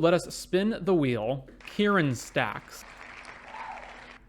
Let us spin the wheel. Kirin Stax.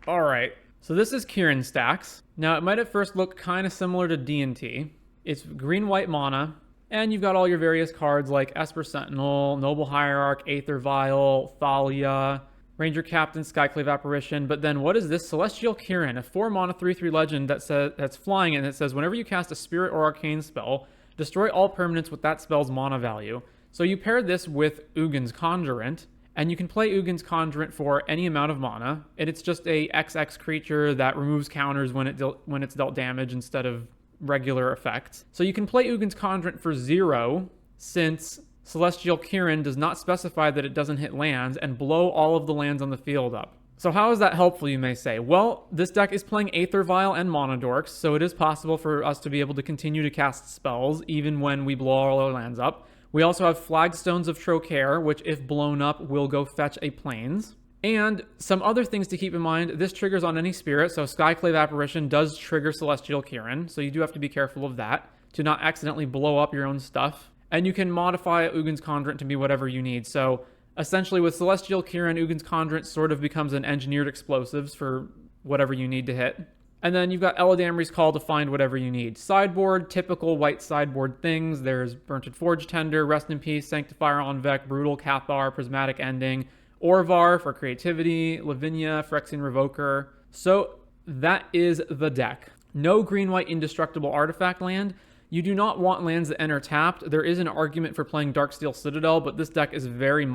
All right, so this is Kirin Stax. Now, it might at first look kind of similar to D&T. It's green-white mana, and you've got all your various cards like Esper Sentinel, Noble Hierarch, Aether Vial, Thalia, Ranger Captain, Skyclave Apparition. But then what is this? Celestial Kirin, a 4-mana 3/3 legend that's flying, and it says whenever you cast a Spirit or Arcane spell, destroy all permanents with that spell's mana value. So you pair this with Ugin's Conjurant, and you can play Ugin's Conjurant for any amount of mana, and it's just a XX creature that removes counters when it's dealt damage instead of regular effects. So you can play Ugin's Conjurant for 0, since Celestial Kirin does not specify that it doesn't hit lands, and blow all of the lands on the field up. So how is that helpful, you may say? Well, this deck is playing Aether Vial and Mana Dorks, so it is possible for us to be able to continue to cast spells even when we blow all our lands up. We also have Flagstones of Trocaire, which if blown up will go fetch a Plains. And some other things to keep in mind, this triggers on any spirit, so Skyclave Apparition does trigger Celestial Kirin, so you do have to be careful of that, to not accidentally blow up your own stuff. And you can modify Ugin's Conjurant to be whatever you need, so essentially with Celestial Kirin, Ugin's Conjurant sort of becomes an engineered explosives for whatever you need to hit. And then you've got Eladamri's Call to find whatever you need. Sideboard, typical white sideboard things. There's Burnt Forge Tender, Rest in Peace, Sanctifier on Vec, Brutal Cathar, Prismatic Ending, Orvar for creativity, Lavinia, Phyrexian Revoker. So that is the deck. No green-white indestructible artifact land. You do not want lands that enter tapped. There is an argument for playing Darksteel Citadel, but this deck is very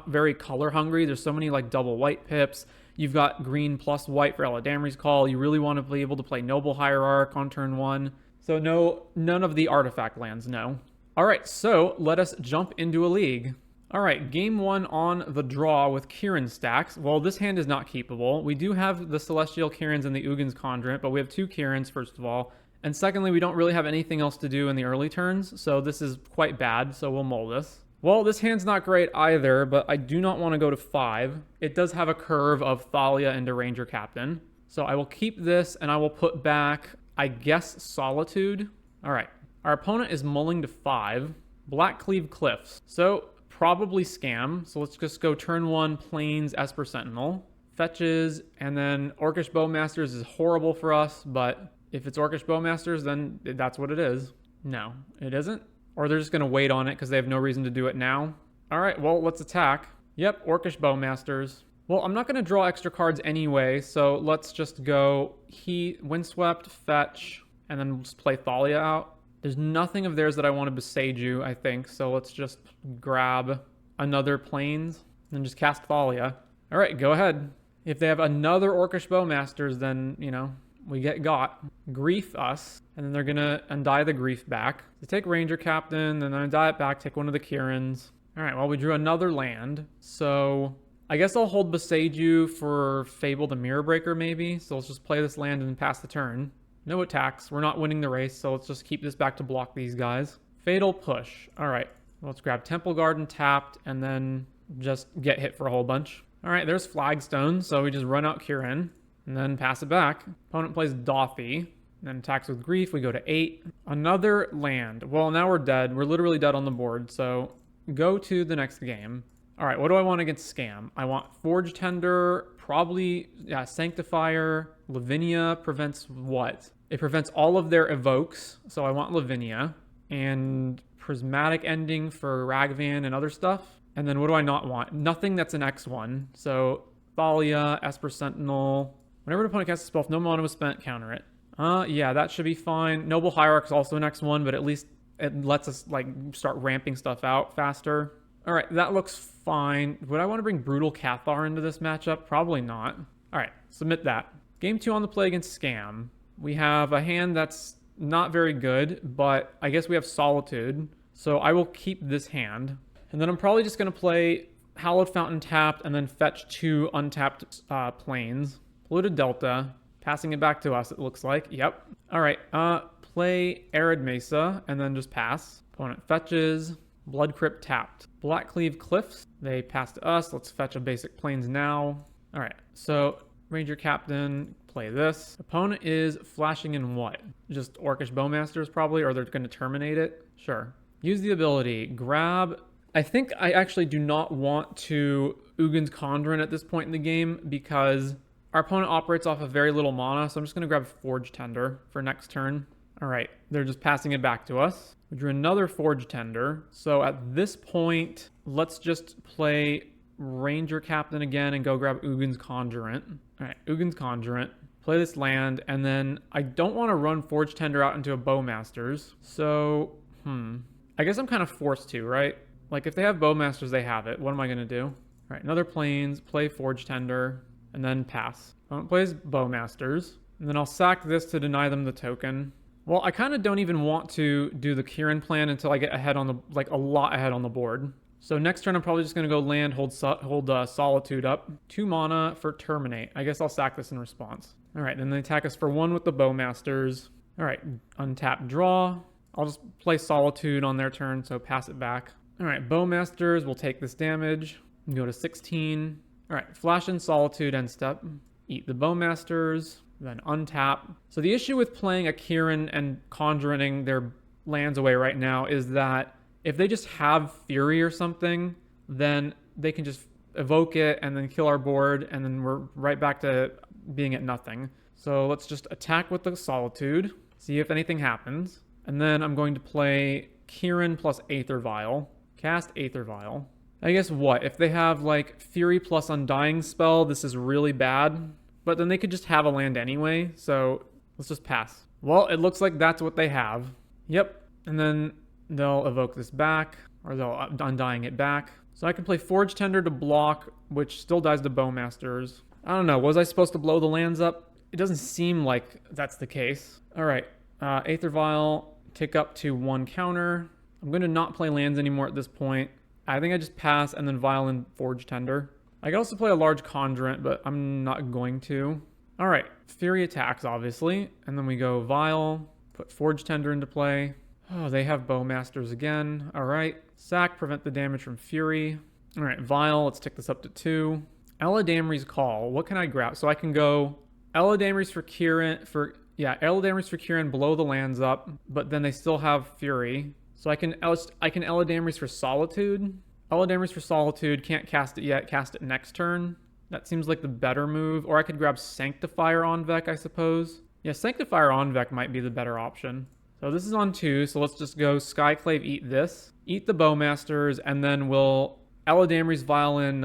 very color hungry. There's so many like double white pips. You've got green plus white for Eladamri's Call. You really want to be able to play Noble Hierarch on turn 1. So no, none of the artifact lands, no. All right, so let us jump into a league. All right, game 1 on the draw with Kirin Stax. Well, this hand is not keepable. We do have the Celestial Kirins and the Ugin's Conjurant, but we have 2 Kirins, first of all. And secondly, we don't really have anything else to do in the early turns, so this is quite bad, so we'll mull this. Well, this hand's not great either, but I do not want to go to 5. It does have a curve of Thalia into Ranger Captain. So I will keep this, and I will put back, I guess, Solitude. All right. Our opponent is mulling to 5. Blackcleave Cliffs. So probably Scam. So let's just go turn 1, Plains, Esper Sentinel. Fetches, and then Orcish Bowmasters is horrible for us, but if it's Orcish Bowmasters, then that's what it is. No, it isn't. Or they're just going to wait on it because they have no reason to do it now. All right, well, let's attack. Yep, Orcish Bowmasters. Well, I'm not going to draw extra cards anyway, so let's just go Windswept, Fetch, and then just play Thalia out. There's nothing of theirs that I want to Boseiju, I think, so let's just grab another Plains and just cast Thalia. All right, go ahead. If they have another Orcish Bowmasters, then, you know, we get got. Grief us, and then they're gonna undie the Grief back. They take Ranger Captain, then undie it back, take one of the Kirins. All right, well, we drew another land, so I guess I'll hold Boseiju for Fable the Mirror Breaker, maybe. So let's just play this land and pass the turn. No attacks. We're not winning the race, so let's just keep this back to block these guys. Fatal Push. All right, let's grab Temple Garden tapped, and then just get hit for a whole bunch. All right, there's Flagstone, so we just run out Kirin. And then pass it back. Opponent plays Dothy. Then attacks with Grief. We go to 8. Another land. Well, now we're dead. We're literally dead on the board. So go to the next game. All right, what do I want against Scam? I want Forge Tender, probably Sanctifier. Lavinia prevents what? It prevents all of their evokes. So I want Lavinia. And Prismatic Ending for Ragvan and other stuff. And then what do I not want? Nothing that's an X1. So Thalia, Esper Sentinel. Whenever an opponent casts a spell, if no mana was spent, counter it. Yeah, that should be fine. Noble Hierarch is also an X1, but at least it lets us like start ramping stuff out faster. All right, that looks fine. Would I want to bring Brutal Cathar into this matchup? Probably not. All right, submit that. Game 2 on the play against Scam. We have a hand that's not very good, but I guess we have Solitude. So I will keep this hand. And then I'm probably just going to play Hallowed Fountain tapped and then fetch 2 untapped Plains. Polluted Delta, passing it back to us, it looks like. Yep. All right, play Arid Mesa, and then just pass. Opponent fetches. Blood Crypt tapped. Blackcleave Cliffs, they pass to us. Let's fetch a basic Plains now. All right, so Ranger Captain, play this. Opponent is flashing in what? Just Orcish Bowmasters probably, or they're going to terminate it? Sure. Use the ability. Grab I think I actually do not want to Ugin's Conjuring at this point in the game because our opponent operates off of very little mana, so I'm just going to grab Forge Tender for next turn. All right, they're just passing it back to us. We drew another Forge Tender, so at this point, let's just play Ranger Captain again and go grab Ugin's Conjurant. All right, Ugin's Conjurant. Play this land, and then I don't want to run Forge Tender out into a Bowmasters, so, I guess I'm kind of forced to, right? Like, if they have Bowmasters, they have it. What am I going to do? All right, another Plains, play Forge Tender, and then pass. Opponent plays Bowmasters, and then I'll sack this to deny them the token. Well, I kind of don't even want to do the Kirin plan until I get ahead on the, like, a lot ahead on the board. So next turn, I'm probably just going to go land, hold Solitude up. 2 mana for Terminate. I guess I'll sack this in response. All right, then they attack us for 1 with the Bowmasters. All right, untap, draw. I'll just play Solitude on their turn, so pass it back. All right, Bowmasters will take this damage and go to 16. All right, flash in Solitude, end step. Eat the Bowmasters, then untap. So the issue with playing a Kirin and conjuring their lands away right now is that if they just have Fury or something, then they can just evoke it and then kill our board, and then we're right back to being at nothing. So let's just attack with the Solitude, see if anything happens. And then I'm going to play Kirin plus Aether Vial. Cast Aether Vial. I guess what? If they have like Fury plus Undying spell, this is really bad. But then they could just have a land anyway, so let's just pass. Well, it looks like that's what they have. Yep. And then they'll evoke this back, or they'll Undying it back. So I can play Forge Tender to block, which still dies to Bowmasters. I don't know. Was I supposed to blow the lands up? It doesn't seem like that's the case. All right. Aether Vial, tick up to 1 counter. I'm going to not play lands anymore at this point. I think I just pass and then Vial and Forge Tender. I could also play a large Conjurant, but I'm not going to. All right. Fury attacks, obviously. And then we go Vial, put Forge Tender into play. Oh, they have Bowmasters again. All right. Sack, prevent the damage from Fury. All right, Vial, let's tick this up to 2. Eladamri's Call. What can I grab? So I can go Eladamri's for Kirin, Eladamri's for Kirin, blow the lands up, but then they still have Fury. So I can Eladamri's for Solitude. Eladamri's for Solitude, can't cast it yet, cast it next turn. That seems like the better move. Or I could grab Sanctifier on Vec, I suppose. Yeah, Sanctifier on Vec might be the better option. So this is on 2, so let's just go Skyclave, eat this. Eat the Bowmasters, and then we'll Eladamri's Vial in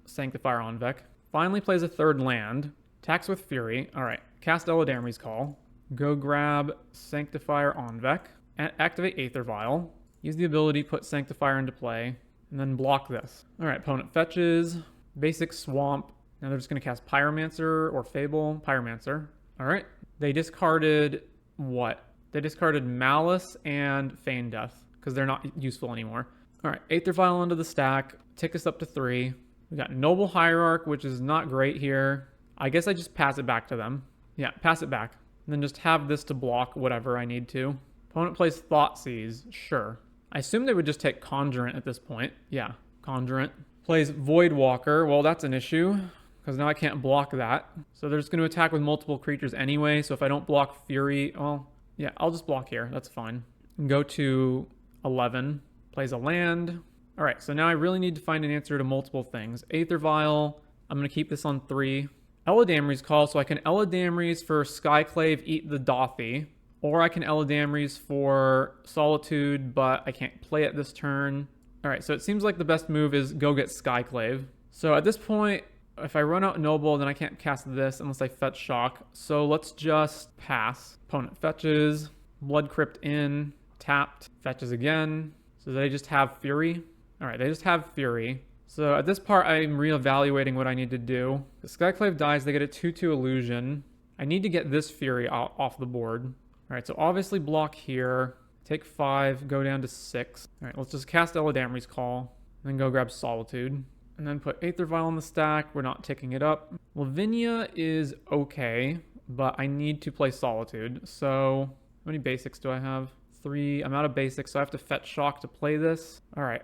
Sanctifier on Vec. Finally plays a 3rd land. Attacks with Fury. All right, cast Eladamri's Call. Go grab Sanctifier on Vec. Activate Aether Vial. Use the ability, put Sanctifier into play, and then block this. All right, opponent fetches. Basic Swamp. Now they're just going to cast Pyromancer or Fable. Pyromancer. All right. They discarded what? They discarded Malice and Feign Death because they're not useful anymore. All right, Aether Vial onto the stack. Tick us up to 3. We got Noble Hierarch, which is not great here. I guess I just pass it back to them. Yeah, pass it back. And then just have this to block whatever I need to. Opponent plays Thoughtseize. Sure. I assume they would just take Conjurant at this point. Yeah, Conjurant. Plays Voidwalker. Well, that's an issue because now I can't block that. So they're just going to attack with multiple creatures anyway. So if I don't block Fury, well, yeah, I'll just block here. That's fine. Go to 11. Plays a land. All right, so now I really need to find an answer to multiple things. Aether Vial. I'm going to keep this on 3. Eladamri's Call, so I can Eladamri's for Skyclave, eat the Dothy. Or I can Eladamri's for Solitude, but I can't play it this turn. All right, so it seems like the best move is go get Skyclave. So at this point, if I run out Noble, then I can't cast this unless I fetch Shock. So let's just pass. Opponent fetches. Blood Crypt in. Tapped. Fetches again. So they just have Fury. All right, they just have Fury. So at this part, I'm reevaluating what I need to do. The Skyclave dies, they get a 2/2 Illusion. I need to get this Fury off the board. All right, so obviously block here. Take 5, go down to 6. All right, let's just cast Eladamri's Call. And then go grab Solitude. And then put Aether Vial on the stack. We're not ticking it up. Lavinia is okay, but I need to play Solitude. So how many basics do I have? 3. I'm out of basics, so I have to fetch Shock to play this. All right,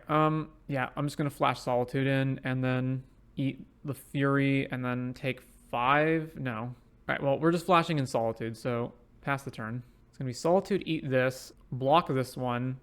yeah, I'm just going to flash Solitude in and then eat the Fury and then take 5. No. All right, well, we're just flashing in Solitude, so pass the turn. It's going to be Solitude, eat this, block this one,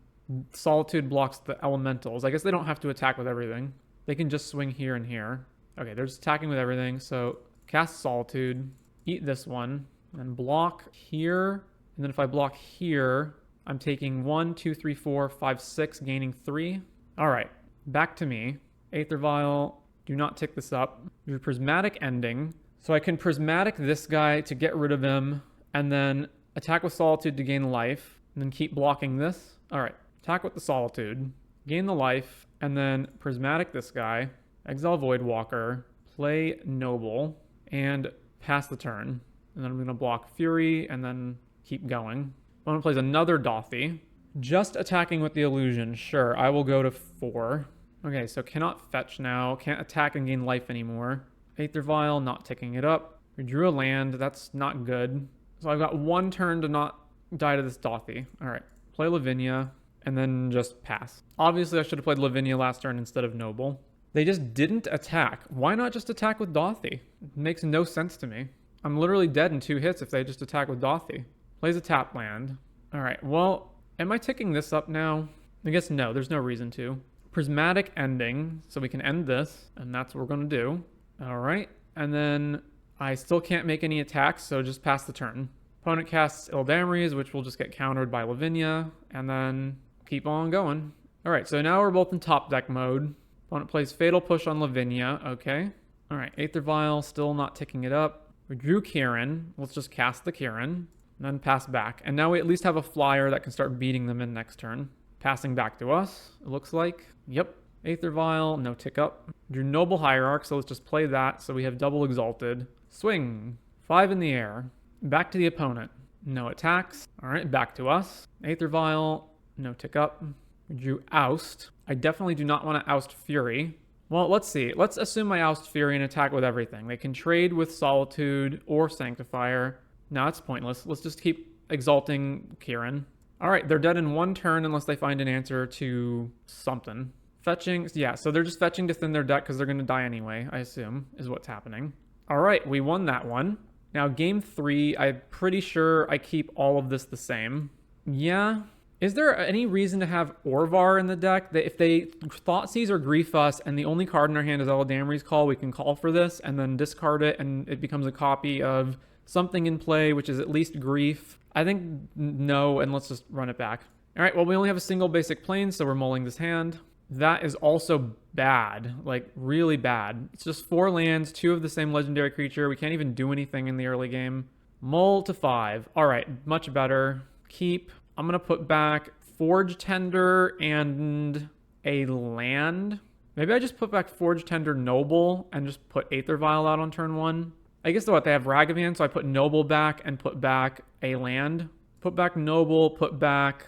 Solitude blocks the elementals. I guess they don't have to attack with everything. They can just swing here and here. Okay, they're just attacking with everything. So cast Solitude, eat this one, and block here. And then if I block here, I'm taking 1, 2, 3, 4, 5, 6, gaining 3. All right, back to me. Aether Vial, do not tick this up. Your Prismatic Ending. So I can Prismatic this guy to get rid of him, and then attack with Solitude to gain life, and then keep blocking this. All right, attack with the Solitude, gain the life, and then Prismatic this guy, exile Voidwalker, play Noble, and pass the turn. And then I'm going to block Fury, and then keep going. Opponent plays another Dothy. Just attacking with the Illusion. Sure, I will go to 4. Okay, so cannot fetch now. Can't attack and gain life anymore. Aether Vial, not ticking it up. We drew a land. That's not good. So I've got 1 turn to not die to this Dothy. All right, play Lavinia, and then just pass. Obviously, I should have played Lavinia last turn instead of Noble. They just didn't attack. Why not just attack with Dothy? It makes no sense to me. I'm literally dead in 2 hits if they just attack with Dothy. Plays a tap land. All right, well, am I ticking this up now? I guess no, there's no reason to. Prismatic Ending, so we can end this, and that's what we're going to do. All right, and then I still can't make any attacks, so just pass the turn. Opponent casts Eldamries, which will just get countered by Lavinia, and then keep on going. All right, so now we're both in top deck mode. Opponent plays Fatal Push on Lavinia, okay. All right, Aether Vial, still not ticking it up. We drew Kirin. Let's just cast the Kirin, and then pass back. And now we at least have a flyer that can start beating them in next turn. Passing back to us, it looks like. Yep. Aether Vial, no tick up. Drew Noble Hierarch, so let's just play that. So we have double Exalted. Swing. 5 in the air. Back to the opponent. No attacks. All right, back to us. Aether Vial, no tick up. We drew Oust. I definitely do not want to oust Fury. Well, let's see. Let's assume I oust Fury and attack with everything. They can trade with Solitude or Sanctifier. No, it's pointless. Let's just keep exalting Kirin. All right, they're dead in 1 turn unless they find an answer to something. Fetching, yeah, so they're just fetching to thin their deck because they're going to die anyway, I assume, is what's happening. All right, we won that one. Now, game 3, I'm pretty sure I keep all of this the same. Yeah. Is there any reason to have Orvar in the deck? That if they Thoughtseize or Grief us and the only card in our hand is Eldamri's Call, we can call for this and then discard it and it becomes a copy of something in play, which is at least Grief. I think no, and let's just run it back. All right, well, we only have a single basic plane, so we're mulling this hand. That is also bad, like really bad. It's just 4 lands, 2 of the same legendary creature. We can't even do anything in the early game. Mull to 5. All right, much better. Keep. I'm going to put back Forge Tender and a land. Maybe I just put back Forge Tender Noble and just put Aether Vial out on turn 1. I guess what, they have Ragavan, so I put Noble back and put back a land. Put back Noble, put back,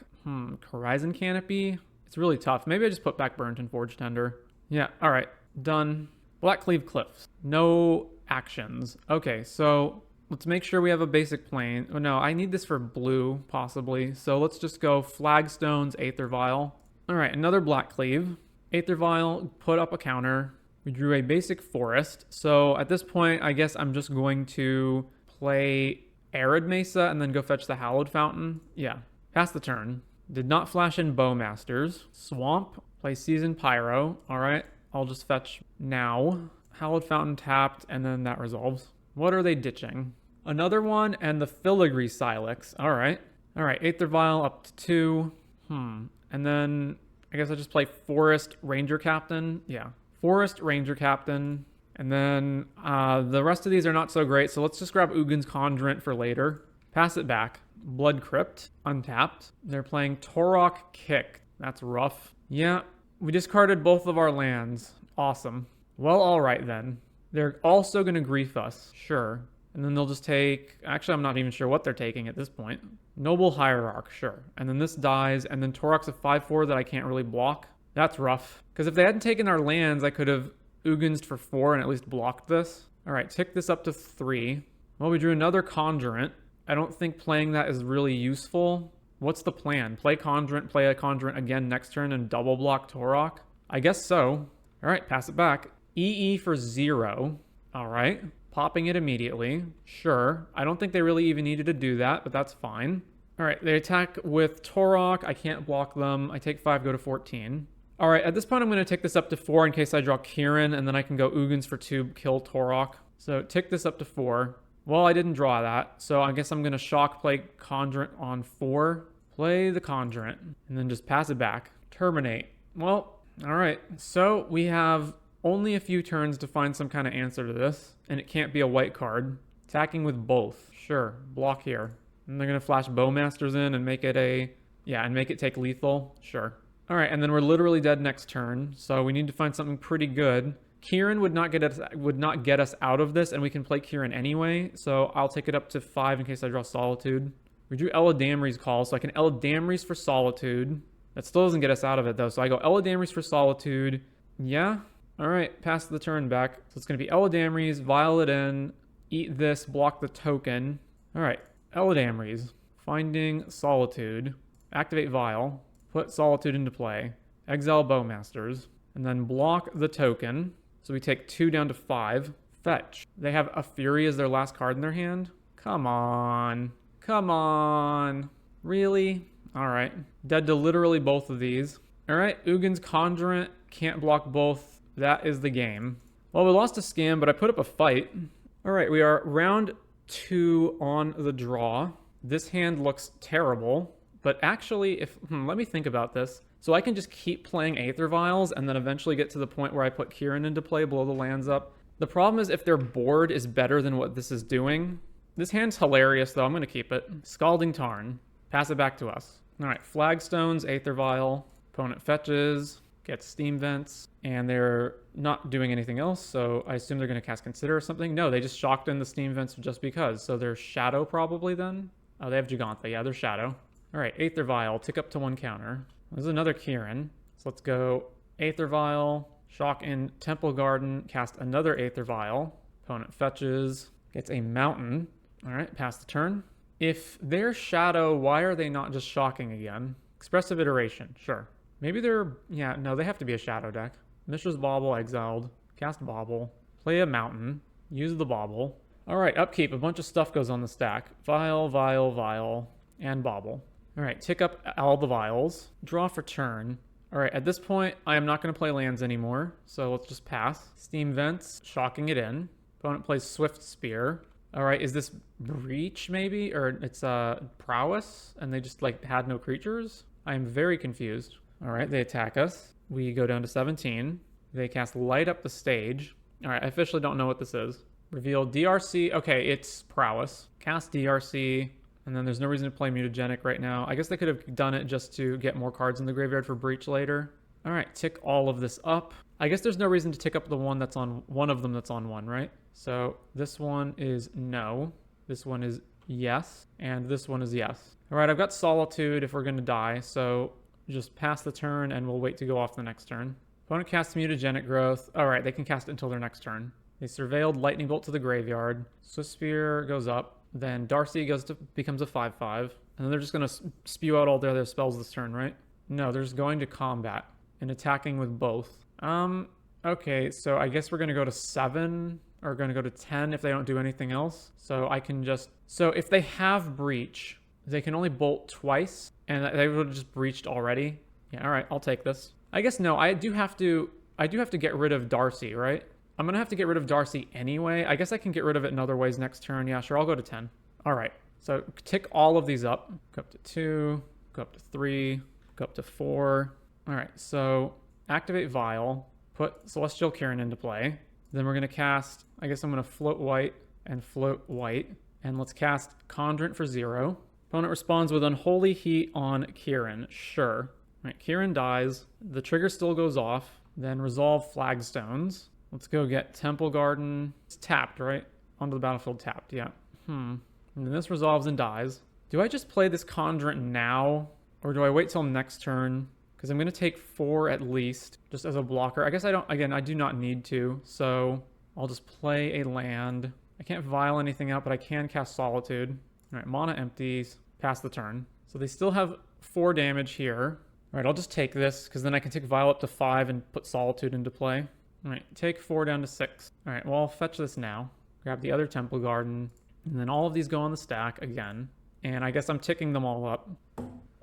Horizon Canopy. It's really tough. Maybe I just put back Burnt and Forge Tender. Yeah, all right, done. Blackcleave Cliffs. No actions. Okay, so let's make sure we have a basic plane. Oh no, I need this for blue, possibly. So let's just go Flagstones, Aether Vial. All right, another Blackcleave. Aether Vial, put up a counter. We drew a basic forest. So at this point, I guess I'm just going to play Arid Mesa and then go fetch the Hallowed Fountain. Yeah, pass the turn. Did not flash in Bowmasters. Swamp, play Seasoned Pyro. All right, I'll just fetch now. Hallowed Fountain tapped, and then that resolves. What are they ditching? Another one and the Filigree Silex. All right. All right, Aether Vial up to 2. And then I guess I just play Forest Ranger Captain. Yeah, Forest Ranger Captain. And then the rest of these are not so great, so let's just grab Ugin's Conjurant for later. Pass it back. Blood Crypt, untapped. They're playing Torok Kick. That's rough. Yeah, we discarded both of our lands. Awesome. Well, all right then. They're also going to grief us. Sure. And then they'll just take... Actually, I'm not even sure what they're taking at this point. Noble Hierarch, sure. And then this dies, and then Torok's a 5/4 that I can't really block. That's rough. Because if they hadn't taken our lands, I could have Uginsed for 4 and at least blocked this. All right, tick this up to 3. Well, we drew another Conjurant. I don't think playing that is really useful. What's the plan? Play Conjurant, play a Conjurant again next turn, and double block Torok? I guess so. All right, pass it back. EE for 0. All right. Popping it immediately. Sure. I don't think they really even needed to do that, but that's fine. All right, they attack with Torok. I can't block them. I take 5, go to 14. All right, at this point, I'm going to take this up to 4 in case I draw Kirin, and then I can go Ugins for 2, kill Torok. So take this up to 4. Well, I didn't draw that, so I guess I'm going to shock play Conjurant on 4. Play the Conjurant, and then just pass it back. Terminate. Well, all right. So we have only a few turns to find some kind of answer to this, and it can't be a white card. Attacking with both. Sure, block here. And they're going to flash Bowmasters in and make it and make it take lethal. Sure. All right, and then we're literally dead next turn, so we need to find something pretty good. Kirin would not get us out of this, and we can play Kirin anyway, so I'll take it up to 5 in case I draw Solitude. We drew Eladamri's Call, so I can Eladamri's for Solitude. That still doesn't get us out of it, though, so I go Eladamri's for Solitude. Yeah? All right, pass the turn back. So it's going to be Eladamri's, Violet in, eat this, block the token. All right, Eladamri's, finding Solitude, activate Vial, put Solitude into play, exile Bowmasters, and then block the token. So we take 2 down to 5. Fetch. They have a Fury as their last card in their hand? Come on. Come on. Really? All right. Dead to literally both of these. All right, Ugin's Conjurant can't block both. That is the game. Well, we lost a scam, but I put up a fight. All right, we are round 2 on the draw. This hand looks terrible, but actually, let me think about this. So I can just keep playing Aether Vials and then eventually get to the point where I put Kirin into play, blow the lands up. The problem is if their board is better than what this is doing. This hand's hilarious, though. I'm going to keep it. Scalding Tarn. Pass it back to us. All right, Flagstones, Aether Vial. Opponent fetches, gets Steam Vents, and they're not doing anything else, so I assume they're going to cast Consider or something. No, they just shocked in the Steam Vents just because. So they're Shadow probably then? Oh, they have Giganta. Yeah, they're Shadow. All right, Aether Vial, tick up to 1 counter. There's another Kirin. So let's go Aether Vial, shock in Temple Garden, cast another Aether Vial. Opponent fetches, gets a Mountain. All right, pass the turn. If they're Shadow, why are they not just shocking again? Expressive Iteration, sure. Maybe they're, yeah, no, they have to be a Shadow deck. Mishra's Bauble exiled, cast Bauble, play a Mountain, use the Bauble. All right, upkeep, a bunch of stuff goes on the stack. Vial, Vial, Vial, and Bauble. All right, tick up all the Vials, draw for turn. All right, at this point, I am not going to play lands anymore, so let's just pass. Steam Vents, shocking it in. Opponent plays Swift Spear. All right, is this Breach maybe? Or it's Prowess, and they just like had no creatures? I am very confused. All right, they attack us. We go down to 17. They cast Light Up the Stage. All right, I officially don't know what this is. Reveal DRC. Okay, it's Prowess. Cast DRC. And then there's no reason to play Mutagenic right now. I guess they could have done it just to get more cards in the graveyard for Breach later. All right, tick all of this up. I guess there's no reason to tick up the one that's on one of them that's on 1, right? So this one is no. This one is yes. And this one is yes. All right, I've got Solitude if we're going to die. So just pass the turn and we'll wait to go off the next turn. Opponent casts Mutagenic Growth. All right, they can cast it until their next turn. They surveilled Lightning Bolt to the graveyard. Swift Spear goes up. Then Darcy becomes a 5/5. And then they're just going to spew out all their other spells this turn, right? No, they're just going to combat and attacking with both. Okay, so I guess we're going to go to 7 or going to go to 10 if they don't do anything else. So I can just... So if they have Breach, they can only bolt twice, and they would have just breached already. Yeah, all right, I'll take this. I guess no, I do have to get rid of Darcy, right? I'm going to have to get rid of Darcy anyway. I guess I can get rid of it in other ways next turn. Yeah, sure, I'll go to 10. All right, so tick all of these up. Go up to 2, go up to 3, go up to 4. All right, so activate Vial, put Celestial Kirin into play. Then we're going to cast, I guess I'm going to float white and float white. And let's cast Conjurant for 0. Opponent responds with Unholy Heat on Kirin. Sure. All right, Kirin dies. The trigger still goes off. Then resolve Flagstones. Let's go get Temple Garden. It's tapped, right? Onto the battlefield tapped, yeah. And then this resolves and dies. Do I just play this Conjurant now? Or do I wait till next turn? Because I'm going to take 4 at least, just as a blocker. I guess I don't, again, I do not need to. So I'll just play a land. I can't vial anything out, but I can cast Solitude. All right, mana empties, pass the turn. So they still have 4 damage here. All right, I'll just take this, because then I can take Vial up to 5 and put Solitude into play. All right, take 4 down to 6. All right, well, I'll fetch this now. Grab the other Temple Garden. And then all of these go on the stack again. And I guess I'm ticking them all up.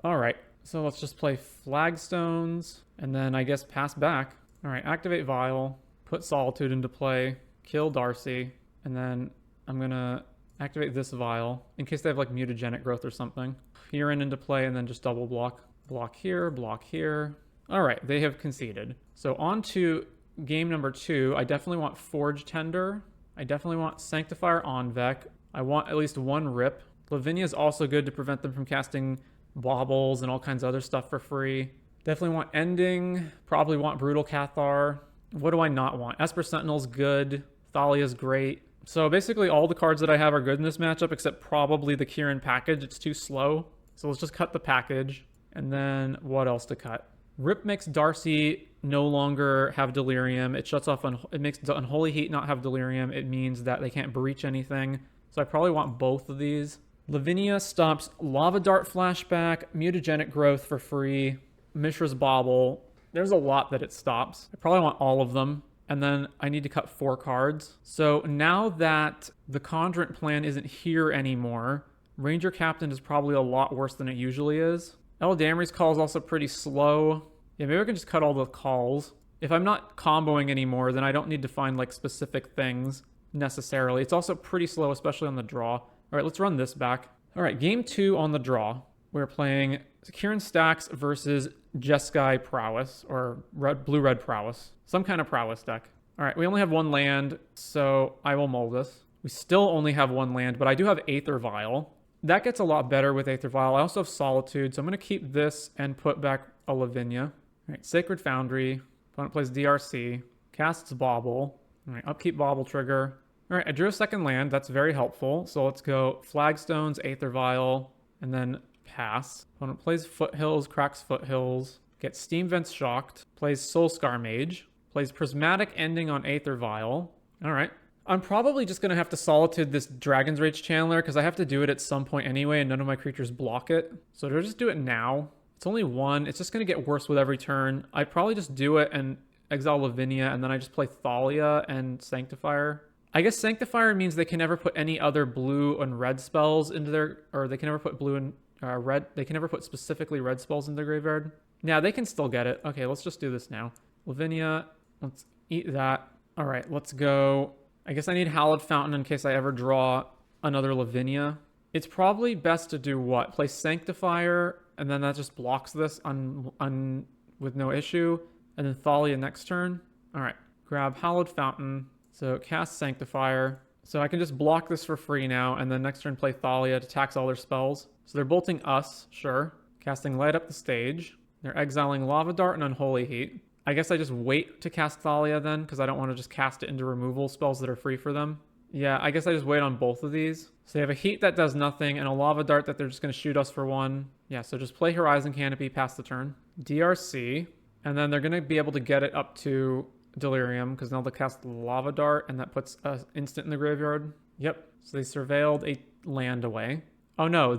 All right, so let's just play Flagstones, and then I guess pass back. All right, activate Vial, put Solitude into play, kill Darcy, and then I'm gonna activate this Vial in case they have like mutagenic growth or something. Kirin into play, and then just double block. Block here, block here. All right, they have conceded. So on to game number 2. I definitely want Forge Tender. I definitely want Sanctifier Onvec. I want at least one Rip. Lavinia is also good to prevent them from casting Baubles and all kinds of other stuff for free. Definitely want Ending. Probably want Brutal Cathar. What do I not want? Esper Sentinel's good. Thalia's great. So basically all the cards that I have are good in this matchup except probably the Kirin package. It's too slow. So let's just cut the package. And then what else to cut? Rip makes Darcy no longer have Delirium. It shuts off, it makes Unholy Heat not have Delirium. It means that they can't breach anything. So I probably want both of these. Lavinia stops Lava Dart Flashback, Mutagenic Growth for free, Mishra's Bauble. There's a lot that it stops. I probably want all of them. And then I need to cut 4 cards. So now that the Conjurant plan isn't here anymore, Ranger Captain is probably a lot worse than it usually is. Eldamri's call is also pretty slow. Yeah, maybe I can just cut all the calls. If I'm not comboing anymore, then I don't need to find like specific things necessarily. It's also pretty slow, especially on the draw. All right, let's run this back. All right, game 2 on the draw. We're playing Kirin Stax versus Jeskai Prowess, or blue-red Prowess. Some kind of Prowess deck. All right, we only have 1 land, so I will mull this. We still only have 1 land, but I do have Aether Vial. That gets a lot better with Aether Vial. I also have Solitude, so I'm going to keep this and put back a Lavinia. All right, Sacred Foundry. Opponent plays DRC. Casts Bauble. All right, upkeep Bauble trigger. All right, I drew a 2nd land. That's very helpful. So let's go Flagstones, Aether Vial, and then pass. Opponent plays Foothills, cracks Foothills. Gets Steam Vents Shocked. Plays Soulscar Mage. Plays Prismatic Ending on Aether Vial. All right. I'm probably just going to have to Solitude this Dragon's Rage Channeler because I have to do it at some point anyway and none of my creatures block it. So do I just do it now? It's only 1. It's just going to get worse with every turn. I probably just do it and exile Lavinia and then I just play Thalia and Sanctifier. I guess Sanctifier means they can never put any other blue and red spells into their... Or they can never put blue and red... They can never put specifically red spells in their graveyard. Yeah, they can still get it. Okay, let's just do this now. Lavinia, let's eat that. All right, let's go... I guess I need Hallowed Fountain in case I ever draw another Lavinia. It's probably best to do what? Play Sanctifier, and then that just blocks this with no issue. And then Thalia next turn. All right, grab Hallowed Fountain. So cast Sanctifier. So I can just block this for free now, and then next turn play Thalia to tax all their spells. So they're bolting us, sure. Casting Light Up the Stage. They're exiling Lava Dart and Unholy Heat. I guess I just wait to cast Thalia then, because I don't want to just cast it into removal spells that are free for them. Yeah, I guess I just wait on both of these. So they have a Heat that does nothing, and a Lava Dart that they're just going to shoot us for 1. Yeah, so just play Horizon Canopy, pass the turn. DRC, and then they're going to be able to get it up to Delirium, because now they'll cast Lava Dart, and that puts an instant in the graveyard. Yep, so they surveilled a land away. Oh no,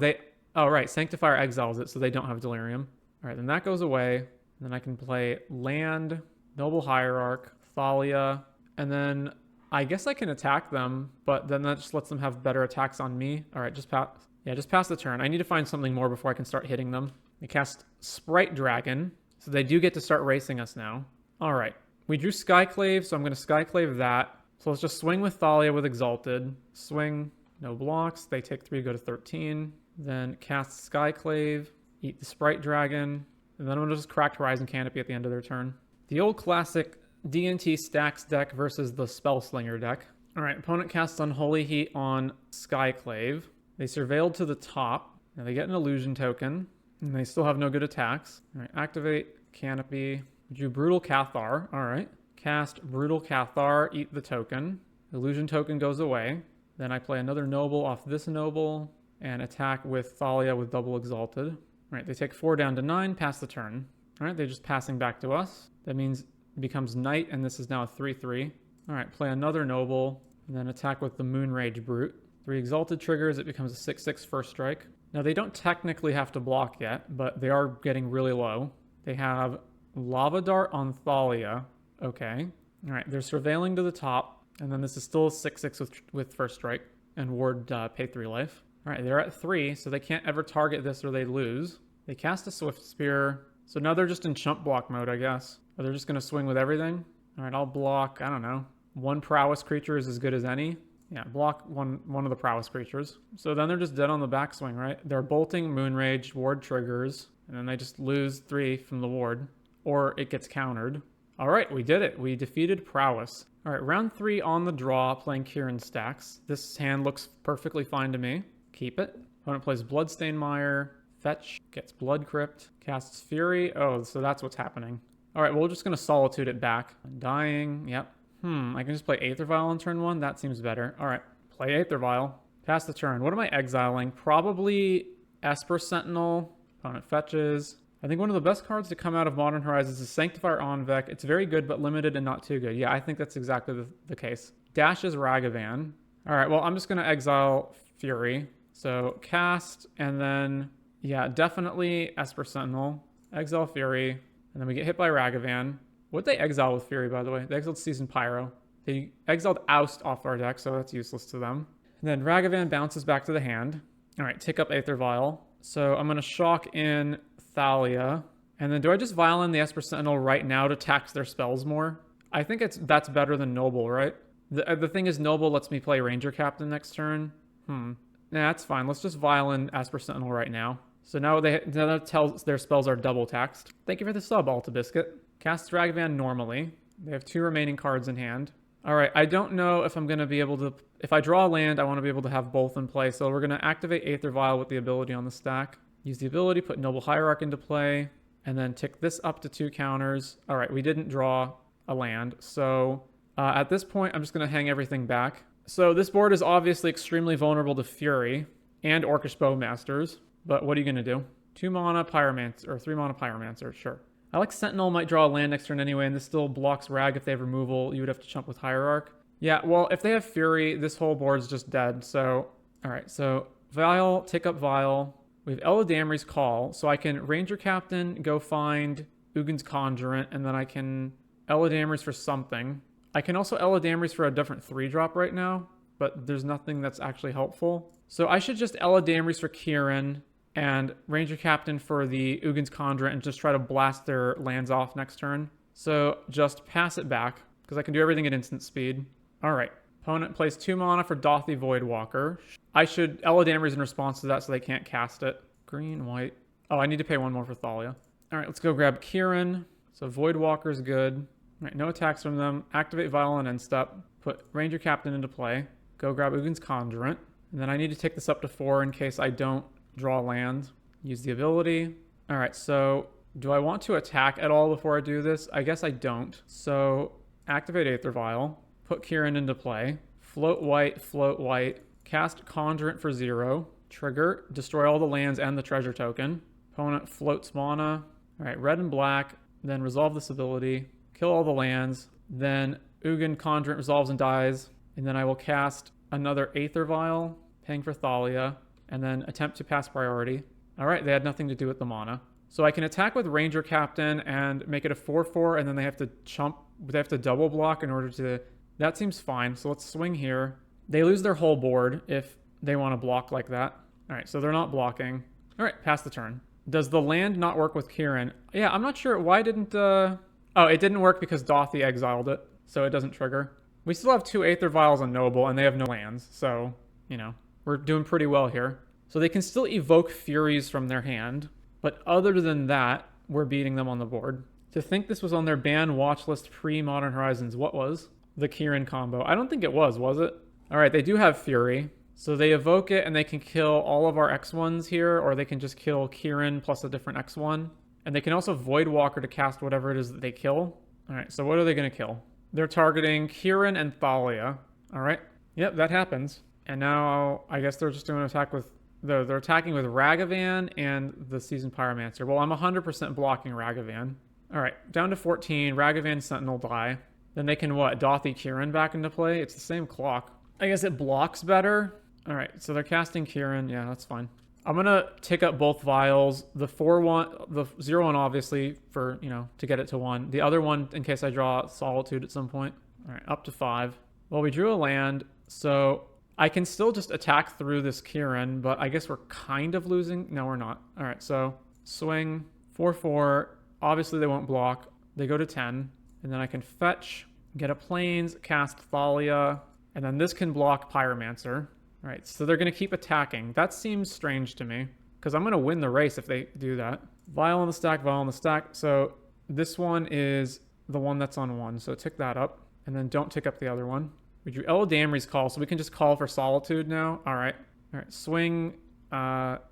oh right, Sanctifier exiles it, so they don't have Delirium. All right, then that goes away. Then I can play Land, Noble Hierarch, Thalia, and then I guess I can attack them, but then that just lets them have better attacks on me. All right, just pass the turn. I need to find something more before I can start hitting them. They cast Sprite Dragon, so they do get to start racing us now. All right, we drew Skyclave, so I'm going to Skyclave that. So let's just swing with Thalia with Exalted. Swing, no blocks. They take 3, go to 13. Then cast Skyclave, eat the Sprite Dragon. And then I'm going to just crack Horizon Canopy at the end of their turn. The old classic D&T Stax deck versus the Spellslinger deck. All right, opponent casts Unholy Heat on Skyclave. They surveilled to the top. Now they get an illusion token, and they still have no good attacks. All right, activate Canopy. Drew Brutal Cathar. All right, cast Brutal Cathar, eat the token. Illusion token goes away. Then I play another Noble off this Noble, and attack with Thalia with double Exalted. All right, they take 4 down to 9, pass the turn. All right, they're just passing back to us. That means it becomes Knight, and this is now a 3/3. All right, play another Noble, and then attack with the Moonrage Brute. 3 Exalted triggers, it becomes a 6/6 first strike. Now, they don't technically have to block yet, but they are getting really low. They have Lava Dart on Thalia. Okay. All right, they're surveilling to the top, and then this is still a 6/6 with first strike, and Ward pay 3 life. All right, they're at 3, so they can't ever target this or they lose. They cast a Swift Spear, so now they're just in chump block mode, I guess. Or they're just going to swing with everything. All right, I'll block, I don't know. 1 Prowess creature is as good as any. Yeah, block one of the Prowess creatures. So then they're just dead on the backswing, right? They're bolting, Moonrage, ward triggers, and then they just lose 3 from the ward. Or it gets countered. All right, we did it. We defeated Prowess. All right, round 3 on the draw, playing Kirin Stax. This hand looks perfectly fine to me. Keep it. Opponent plays Bloodstained Mire, fetch, gets Blood Crypt, casts Fury. Oh, so that's what's happening. All right, well, we're just going to Solitude it back. Undying, yep. I can just play Aether Vial on turn 1. That seems better. All right, play Aether Vial. Pass the turn. What am I exiling? Probably Esper Sentinel. Opponent fetches. I think one of the best cards to come out of Modern Horizons is Sanctifier Onvec. It's very good, but limited and not too good. Yeah, I think that's exactly the case. Dashes Ragavan. All right, well, I'm just going to exile Fury. So cast, and then, yeah, definitely Esper Sentinel. Exile Fury, and then we get hit by Ragavan. What'd they exile with Fury, by the way? They exiled Seasoned Pyro. They exiled Oust off our deck, so that's useless to them. And then Ragavan bounces back to the hand. All right, tick up Aether Vial. So I'm going to shock in Thalia. And then do I just Vial in the Esper Sentinel right now to tax their spells more? I think that's better than Noble, right? The thing is, Noble lets me play Ranger Captain next turn. Nah, that's fine. Let's just Vial in Esper Sentinel right now. So now that tells their spells are double taxed. Thank you for the sub, Alta Biscuit. Cast Ragavan normally. They have 2 remaining cards in hand. All right, I don't know if I'm going to be able to... If I draw a land, I want to be able to have both in play. So we're going to activate Aether Vial with the ability on the stack. Use the ability, put Noble Hierarch into play, and then tick this up to 2 counters. All right, we didn't draw a land. So at this point, I'm just going to hang everything back. So this board is obviously extremely vulnerable to Fury and Orcish Bowmasters. But what are you going to do? 2 mana Pyromancer, or 3 mana Pyromancer, sure. I like Sentinel might draw a land next turn anyway, and this still blocks Rag if they have removal. You would have to chump with Hierarch. Yeah, well, if they have Fury, this whole board's just dead. So, all right, so Vial, tick up Vial. We have Eladamri's Call, so I can Ranger Captain, go find Ugin's Conjurant, and then I can Eladamri's for something. I can also Eladamri's for a different 3-drop right now, but there's nothing that's actually helpful. So I should just Eladamri's for Kirin, and Ranger Captain for the Ugin's Conjurant and just try to blast their lands off next turn. So just pass it back, because I can do everything at instant speed. All right. Opponent plays 2 mana for Dothy Voidwalker. I should Eladamri's in response to that so they can't cast it. Green, white. Oh, I need to pay 1 more for Thalia. All right, let's go grab Kirin. So Voidwalker's good. All right, no attacks from them. Activate Vial and end step. Put Ranger Captain into play. Go grab Ugin's Conjurant. And then I need to take this up to 4 in case I don't draw land. Use the ability. All right, so do I want to attack at all before I do this? I guess I don't. So activate Aether Vial. Put Kirin into play. Float white. Cast Conjurant for 0. Trigger. Destroy all the lands and the treasure token. Opponent floats mana. All right, red and black. Then resolve this ability. Kill all the lands. Then Ugin Conjurant resolves and dies. And then I will cast another Aether Vial, paying for Thalia. And then attempt to pass priority. All right, they had nothing to do with the mana. So I can attack with Ranger Captain and make it a 4/4, and then they have to chump. They have to double block in order to... That seems fine. So let's swing here. They lose their whole board if they want to block like that. All right, so they're not blocking. All right, pass the turn. Does the land not work with Kirin? Yeah, I'm not sure. Why didn't... Oh, it didn't work because Dothy exiled it, so it doesn't trigger. We still have 2 Aether Vials on Noble, and they have no lands, so, you know, we're doing pretty well here. So they can still evoke Furies from their hand, but other than that, we're beating them on the board. To think this was on their ban watch list pre-Modern Horizons, what was? The Kirin combo. I don't think it was it? All right, they do have Fury. So they evoke it and they can kill all of our X1s here, or they can just kill Kirin plus a different X1. And they can also Voidwalker to cast whatever it is that they kill. All right, so what are they going to kill? They're targeting Kirin and Thalia. All right. Yep, that happens. And now I guess they're just doing an attack with... They're attacking with Ragavan and the Seasoned Pyromancer. Well, I'm 100% blocking Ragavan. All right, down to 14. Ragavan, Sentinel die. Then they can, what, Dothy Kirin back into play? It's the same clock. I guess it blocks better. All right, so they're casting Kirin. Yeah, that's fine. I'm going to tick up both vials. The 4-1, the 0-1 obviously for, you know, to get it to 1. The other one in case I draw Solitude at some point. All right, up to 5. Well, we drew a land, so I can still just attack through this Kirin, but I guess we're kind of losing. No, we're not. All right, so swing, 4/4. Obviously, they won't block. They go to 10, and then I can fetch, get a plains, cast Thalia, and then this can block Pyromancer. All right, so they're going to keep attacking. That seems strange to me, because I'm going to win the race if they do that. Vial on the stack, Vial on the stack. So this one is the one that's on 1, so tick that up, and then don't tick up the other one. We drew Eladamri's Call, so we can just call for Solitude now. All right. All right, swing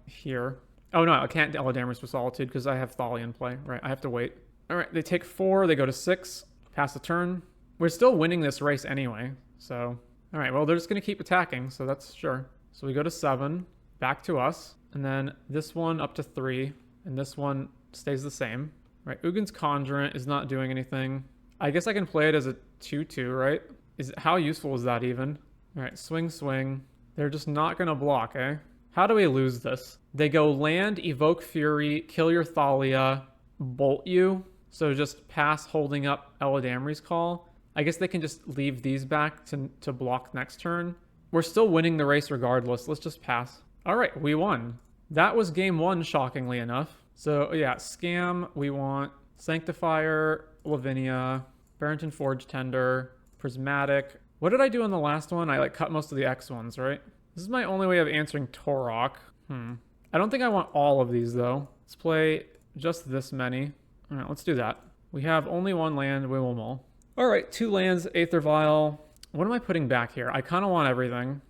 here. Oh, no, I can't Eladamri's for Solitude because I have Thalia in play. Right, I have to wait. All right, they take 4. They go to 6. Pass the turn. We're still winning this race anyway, so... All right, well, they're just going to keep attacking, so that's sure. So we go to 7, back to us, and then this one up to 3, and this one stays the same. All right, Ugin's Conjurant is not doing anything. I guess I can play it as a 2/2, right? How useful is that even? All right, swing, swing. They're just not going to block, eh? How do we lose this? They go land, evoke Fury, kill your Thalia, bolt you. So just pass holding up Eladamri's Call. I guess they can just leave these back to block next turn. We're still winning the race regardless. Let's just pass. All right, we won. That was game 1, shockingly enough. So yeah, Scam, we want Sanctifier, Lavinia, Barrington Forge Tender, Prismatic. What did I do in the last one? I cut most of the X ones, right? This is my only way of answering Torok. I don't think I want all of these though. Let's play just this many. All right, let's do that. We have only 1 land, we will mull. All right, 2 lands, Aether Vial. What am I putting back here? I kind of want everything.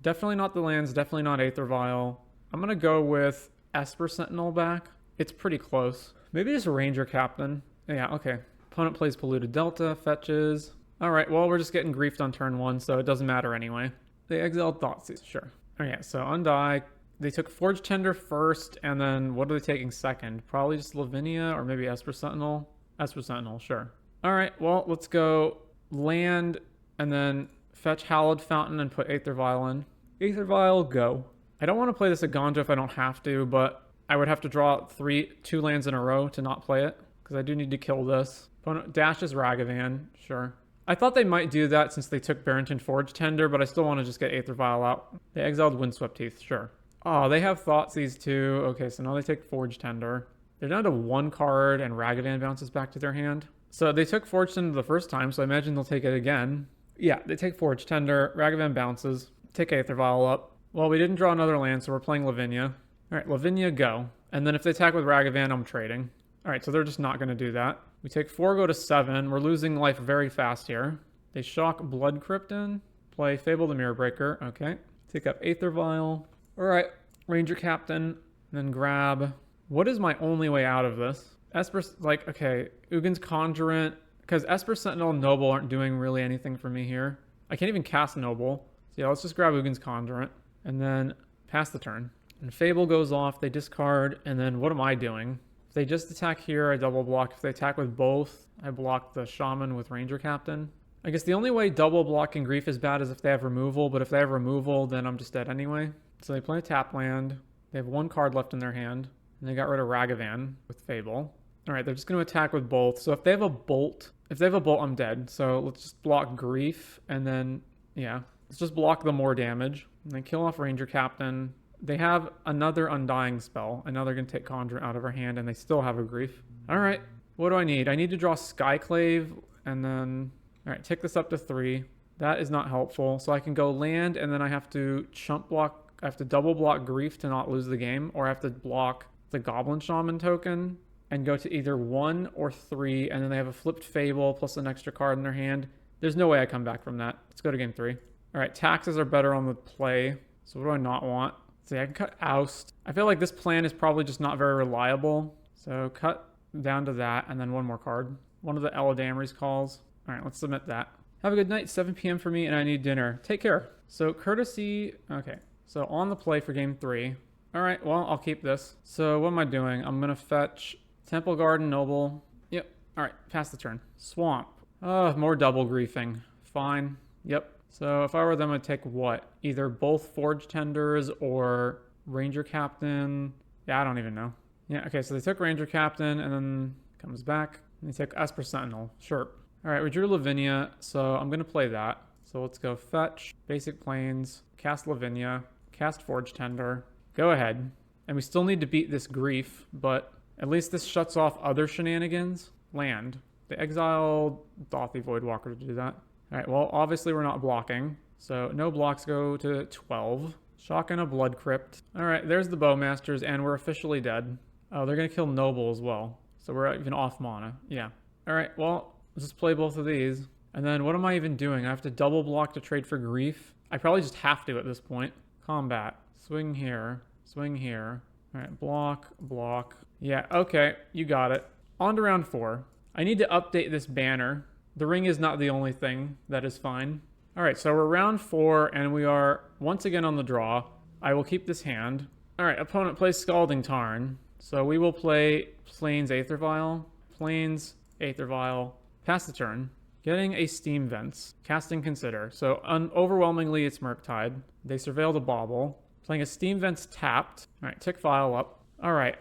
Definitely not the lands, definitely not Aether Vial. I'm going to go with Esper Sentinel back. It's pretty close. Maybe just Ranger Captain. Yeah, okay. Opponent plays Polluted Delta, fetches. All right, well, we're just getting griefed on turn 1, so it doesn't matter anyway. They exiled Thoughtseize, sure. Oh yeah, so Undie. They took Forge Tender first, and then what are they taking second? Probably just Lavinia or maybe Esper Sentinel. Esper Sentinel, sure. All right, well, let's go land and then fetch Hallowed Fountain and put Aether Vial in. Aether Vial, go. I don't want to play this at Ganja if I don't have to, but I would have to draw 2 lands in a row to not play it, because I do need to kill this. Opponent dashes Ragavan, sure. I thought they might do that since they took Barrington Forge Tender, but I still want to just get Aether Vial out. They exiled Windswept Teeth, sure. Oh, they have Thoughtseize too. Okay, so now they take Forge Tender. They're down to 1 card and Ragavan bounces back to their hand. So they took Forge Tender the first time, so I imagine they'll take it again. Yeah, they take Forge Tender, Ragavan bounces, take Aether Vial up. Well, we didn't draw another land, so we're playing Lavinia. All right, Lavinia, go. And then if they attack with Ragavan, I'm trading. All right, so they're just not going to do that. We take 4, go to 7. We're losing life very fast here. They shock Blood Crypt in. Play Fable the Mirror Breaker. Okay. Take up Aether Vial. All right, Ranger Captain. Then grab... What is my only way out of this? Esper... okay, Ugin's Conjurant. Because Esper Sentinel and Noble aren't doing really anything for me here. I can't even cast Noble. So yeah, let's just grab Ugin's Conjurant. And then pass the turn. And Fable goes off. They discard. And then what am I doing? If they just attack here, I double block. If they attack with both, I block the Shaman with Ranger Captain. I guess the only way double blocking Grief is bad is if they have removal, but if they have removal, then I'm just dead anyway. So they play a tap land. They have 1 card left in their hand. And they got rid of Ragavan with Fable. All right, they're just going to attack with both. So if they have a bolt, I'm dead. So let's just block Grief, and then, yeah, let's just block the more damage. And then kill off Ranger Captain. They have another Undying spell, and now they're going to take Conjure out of her hand, and they still have a Grief. All right, what do I need? I need to draw Skyclave, and then... All right, tick this up to 3. That is not helpful. So I can go land, and then I have to chump block. I have to double block Grief to not lose the game, or I have to block the Goblin Shaman token and go to either 1 or 3, and then they have a flipped Fable plus an extra card in their hand. There's no way I come back from that. Let's go to game 3. All right, taxes are better on the play. So what do I not want? See, I can cut Oust. I feel like this plan is probably just not very reliable. So cut down to that, and then 1 more card. One of the Eladamri's calls. All right, let's submit that. Have a good night. 7 p.m. for me, and I need dinner. Take care. So Courtesy. Okay, so on the play for game 3. All right, well, I'll keep this. So what am I doing? I'm going to fetch Temple Garden, Noble. Yep. All right, pass the turn. Swamp. More double griefing. Fine. Yep. So if I were them, I'd take what? Either both Forge Tenders or Ranger Captain. Yeah, I don't even know. Yeah, okay, so they took Ranger Captain and then comes back. And they took Esper Sentinel. Sure. All right, we drew Lavinia, so I'm going to play that. So let's go fetch, basic plains, cast Lavinia, cast Forge Tender. Go ahead. And we still need to beat this Grief, but at least this shuts off other shenanigans. Land. They exiled Dothy Voidwalker to do that. Alright, well, obviously we're not blocking. So no blocks, go to 12. Shock and a Blood Crypt. Alright, there's the Bowmasters, and we're officially dead. Oh, they're going to kill Noble as well. So we're even off mana. Yeah. Alright, well, let's just play both of these. And then what am I even doing? I have to double block to trade for Grief. I probably just have to at this point. Combat. Swing here. Swing here. Alright, block, block. Yeah, okay, you got it. On to round 4. I need to update this banner. The ring is not the only thing. That is fine. Alright, so we're round 4, and we are once again on the draw. I will keep this hand. Alright, opponent plays Scalding Tarn. So we will play Plains Aether Vial. Plains Aether Vial. Pass the turn. Getting a Steam Vents. Casting Consider. So overwhelmingly it's Murktide. They surveil the Bauble. Playing a Steam Vents tapped. Alright, tick Vial up. Alright,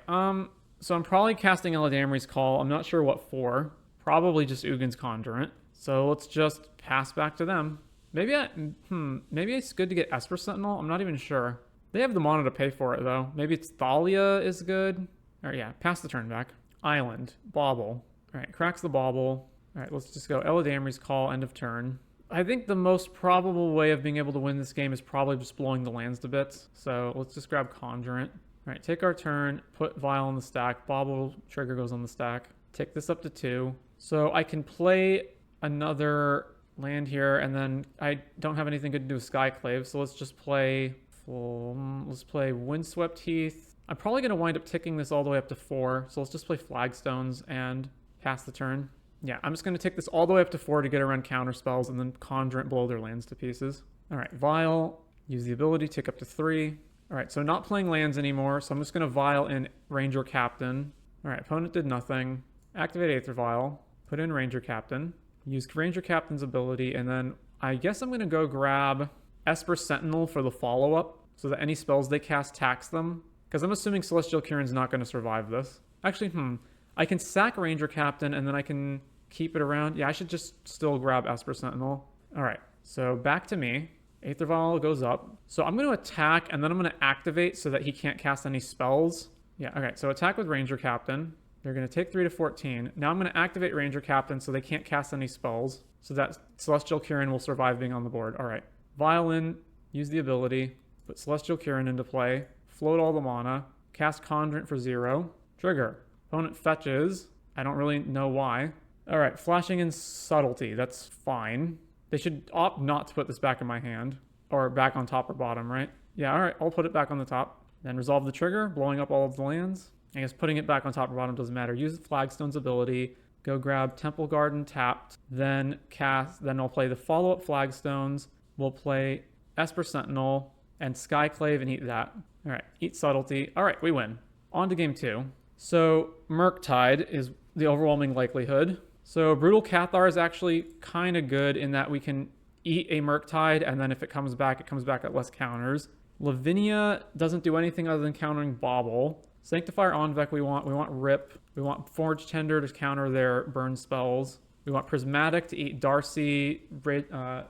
so I'm probably casting Eladamri's Call. I'm not sure what for. Probably just Ugin's Conjurant. So let's just pass back to them. Maybe it's good to get Esper Sentinel. I'm not even sure. They have the mana to pay for it though. Maybe it's Thalia is good. Alright, yeah, pass the turn back. Island. Bauble. Alright, cracks the Bauble. Alright, let's just go Eladamri's Call, end of turn. I think the most probable way of being able to win this game is probably just blowing the lands to bits. So let's just grab Conjurant. Alright, take our turn, put Vial on the stack, Bauble trigger goes on the stack. Take this up to 2. So I can play another land here, and then I don't have anything good to do with Skyclave, so let's just play Windswept Heath. I'm probably going to wind up ticking this all the way up to 4, so let's just play Flagstones and pass the turn. Yeah, I'm just going to tick this all the way up to 4 to get around counter spells, and then Conjurant blow their lands to pieces. Alright, Vial, use the ability, tick up to 3. Alright, so not playing lands anymore, so I'm just going to Vial in Ranger Captain. Alright, opponent did nothing. Activate Aether Vial, put in Ranger Captain, use Ranger Captain's ability, and then I guess I'm going to go grab Esper Sentinel for the follow-up, so that any spells they cast tax them. Because I'm assuming Celestial Kirin's not going to survive this. Actually, I can sack Ranger Captain, and then I can keep it around. Yeah, I should just still grab Esper Sentinel. Alright, so back to me. Aether Vial goes up. So I'm going to attack, and then I'm going to activate so that he can't cast any spells. Yeah, okay, so attack with Ranger Captain. They're going to take 3 to 14. Now I'm going to activate Ranger Captain so they can't cast any spells, so that Celestial Kirin will survive being on the board. Alright, Violin, use the ability, put Celestial Kirin into play, float all the mana, cast Conjurant for 0, trigger. Opponent fetches. I don't really know why. Alright, flashing in Subtlety. That's fine. They should opt not to put this back in my hand. Or back on top or bottom, right? Yeah, alright, I'll put it back on the top. Then resolve the trigger, blowing up all of the lands. I guess putting it back on top or bottom doesn't matter. Use the Flagstone's ability. Go grab Temple Garden tapped. Then I'll play the follow-up Flagstones. We'll play Esper Sentinel and Skyclave and eat that. Alright, eat Subtlety. Alright, we win. On to game 2. So Murktide is the overwhelming likelihood. So Brutal Cathar is actually kind of good in that we can eat a Murktide, and then if it comes back at less counters. Lavinia doesn't do anything other than countering Bauble. Sanctifier Onvec we want Rip. We want Forge Tender to counter their burn spells. We want Prismatic to eat Darcy, Ragavan,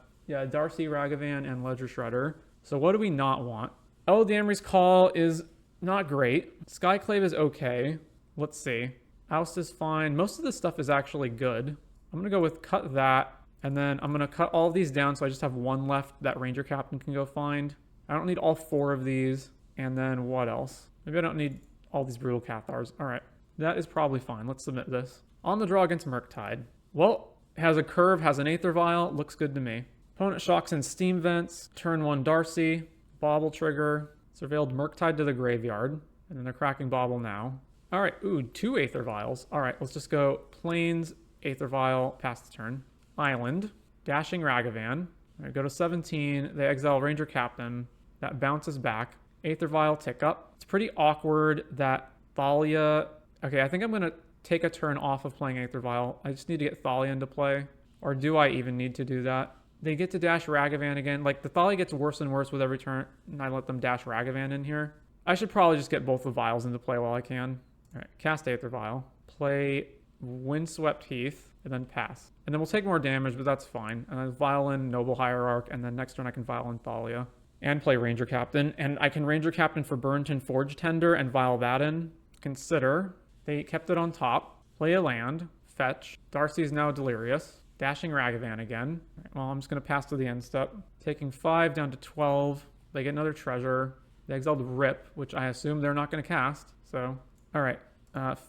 and Ledger Shredder. So what do we not want? Eladamri's Call is not great. Skyclave is okay. Let's see. Oust is fine. Most of this stuff is actually good. I'm going to go with cut that, and then I'm going to cut all of these down so I just have one left that Ranger Captain can go find. I don't need all 4 of these. And then what else? Maybe I don't need all these Brutal Cathars. Alright, that is probably fine. Let's submit this. On the draw against Murktide. Well, it has a curve, has an Aether Vial. Looks good to me. Opponent shocks in Steam Vents. Turn 1 Darcy. Bauble trigger. Surveilled Murktide to the graveyard. And then they're cracking Bauble now. Alright, ooh, 2 Aether Vials. Alright, let's just go Plains, Aether Vial, pass the turn. Island, Dashing Ragavan. Alright, go to 17. They exile Ranger Captain. That bounces back. Aether Vial, tick up. It's pretty awkward that Thalia... Okay, I think I'm going to take a turn off of playing Aether Vial. I just need to get Thalia into play. Or do I even need to do that? They get to dash Ragavan again. Like, the Thalia gets worse and worse with every turn, and I let them dash Ragavan in here. I should probably just get both the Vials into play while I can. Alright, cast Aether Vial. Play Windswept Heath. and then pass. And then we'll take more damage, but that's fine. And then Violin, Noble Hierarch, and then next turn I can Violin Thalia. And play Ranger Captain. And I can Ranger Captain for Burrington Forge Tender and Vial that in. Consider. They kept it on top. Play a land. Fetch. Darcy's now Delirious. Dashing Ragavan again. Right, well, I'm just going to pass to the end step. Taking 5 down to 12. They get another treasure. They exiled Rip, which I assume they're not going to cast. So, alright.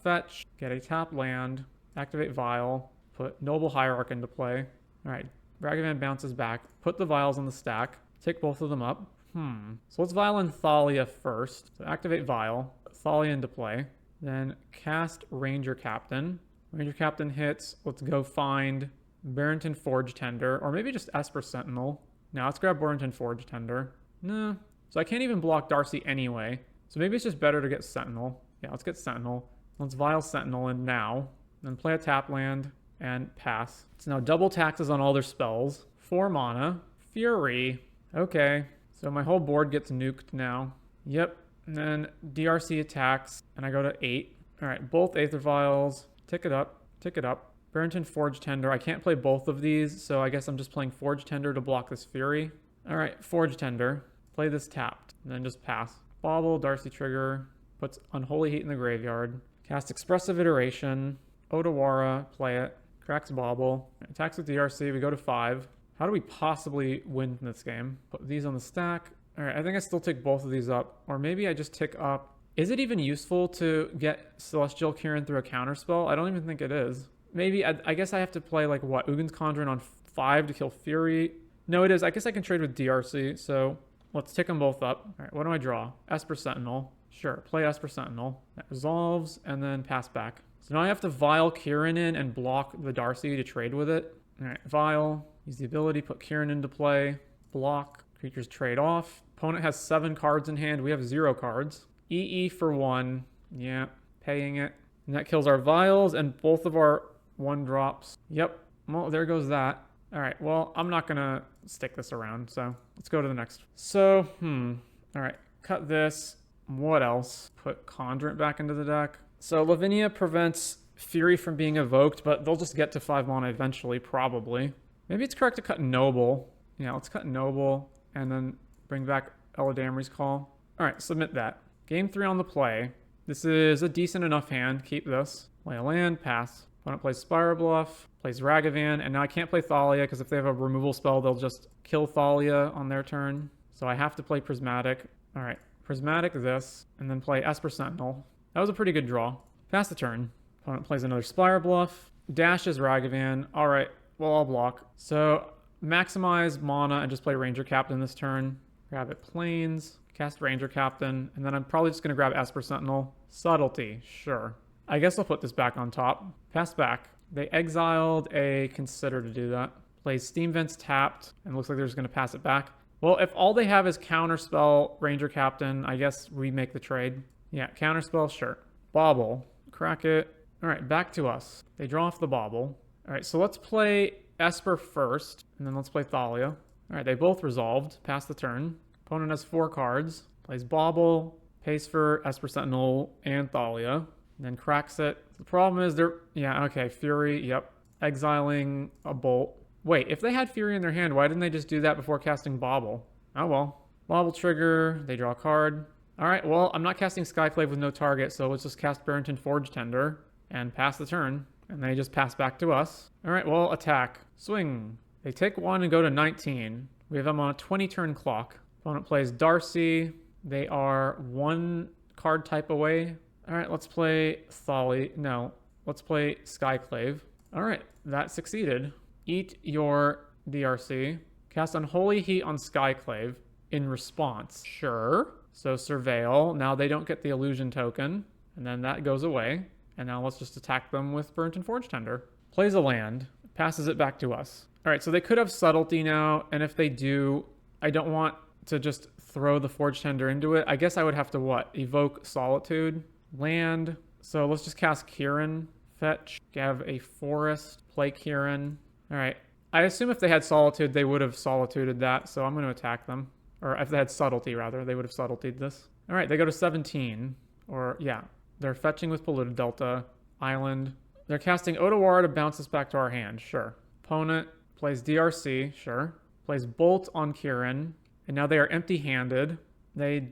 Fetch. Get a tap land. Activate Vial. Put Noble Hierarch into play. Alright. Ragavan bounces back. Put the Vials on the stack. Take both of them up. So let's Violin Thalia first. So activate Vial. Thalia into play. Then cast Ranger Captain. Ranger Captain hits. Let's go find Barrington Forge Tender. Or maybe just Esper Sentinel. Now let's grab Barrington Forge Tender. No. So I can't even block Darcy anyway. So maybe it's just better to get Sentinel. Yeah, let's get Sentinel. Let's Vial Sentinel in now. Then play a tap land and pass. It's now double taxes on all their spells. 4 mana. Fury. Okay. So my whole board gets nuked now. Yep. And then DRC attacks, and I go to 8. Alright, both Aether Vials. Tick it up. Tick it up. Barrington Forge Tender. I can't play both of these, so I guess I'm just playing Forge Tender to block this Fury. Alright, Forge Tender. Play this tapped, and then just pass. Bauble, Darcy Trigger. Puts Unholy Heat in the graveyard. Cast Expressive Iteration. Odawara, play it. Cracks Bauble. Attacks with DRC, we go to 5. How do we possibly win this game? Put these on the stack. All right, I think I still take both of these up. Or maybe I just tick up. Is it even useful to get Celestial Kirin through a counterspell? I don't even think it is. Maybe, I guess I have to play like what? Ugin's Conjuring on 5 to kill Fury. No, it is. I guess I can trade with DRC. So let's tick them both up. All right, what do I draw? Esper Sentinel. Sure, play Esper Sentinel. That resolves and then pass back. So now I have to Vial Kirin in and block the Darcy to trade with it. All right, Vial. Use the ability, put Kirin into play. Block. Creatures trade off. Opponent has 7 cards in hand. We have 0 cards. EE for 1. Yeah, paying it. And that kills our Vials and both of our 1-drops. Yep. Well, there goes that. All right, well, I'm not going to stick this around, so let's go to the next. So, all right, cut this. What else? Put Conjurant back into the deck. So Lavinia prevents Fury from being evoked, but they'll just get to 5 mana eventually, probably. Maybe it's correct to cut Noble. Yeah, let's cut Noble and then bring back Eladamri's Call. All right, submit that. Game 3 on the play. This is a decent enough hand. Keep this. Play a land, pass. Opponent plays Spire Bluff, plays Ragavan, and now I can't play Thalia because if they have a removal spell, they'll just kill Thalia on their turn. So I have to play Prismatic. All right, Prismatic this, and then play Esper Sentinel. That was a pretty good draw. Pass the turn. Opponent plays another Spire Bluff, dashes Ragavan. All right, well, I'll block. So maximize mana and just play Ranger Captain this turn. Grab it Plains, cast Ranger Captain, and then I'm probably just going to grab Esper Sentinel. Subtlety, sure. I guess I'll put this back on top. Pass back. They exiled a Consider to do that. Plays Steam Vents tapped, and looks like they're just going to pass it back. Well, if all they have is Counterspell, Ranger Captain, I guess we make the trade. Yeah, Counterspell, sure. Bauble. Crack it. All right, back to us. They draw off the Bauble. All right, so let's play Esper first, and then let's play Thalia. All right, they both resolved. Pass the turn. Opponent has 4 cards. Plays Bauble, pays for Esper Sentinel and Thalia, and then cracks it. The problem is they're... Yeah, okay, Fury, yep. Exiling a Bolt. Wait, if they had Fury in their hand, why didn't they just do that before casting Bauble? Oh well. Bauble trigger, they draw a card. All right, well, I'm not casting Skyclave with no target, so let's just cast Barrington Forge Tender and pass the turn. And they just pass back to us. All right, well, attack. Swing. They take 1 and go to 19. We have them on a 20-turn clock. Opponent plays Darcy. They are 1 card type away. All right, let's play Thalia. No, let's play Skyclave. All right, that succeeded. Eat your DRC. Cast Unholy Heat on Skyclave in response. Sure. So Surveil. Now they don't get the illusion token. And then that goes away. And now let's just attack them with Barrington Forge Tender. Plays a land. Passes it back to us. All right, so they could have Subtlety now. And if they do, I don't want to just throw the Forge Tender into it. I guess I would have to what? Evoke Solitude. Land. So let's just cast Kirin. Fetch. Have a forest. Play Kirin. All right. I assume if they had Solitude, they would have Solituded that. So I'm going to attack them. Or if they had Subtlety, rather, they would have Subtletied this. All right, they go to 17. Or, yeah. They're fetching with Polluted Delta. Island. They're casting Otawara to bounce us back to our hand. Sure. Opponent plays DRC. Sure. Plays Bolt on Kirin. And now they are empty-handed. They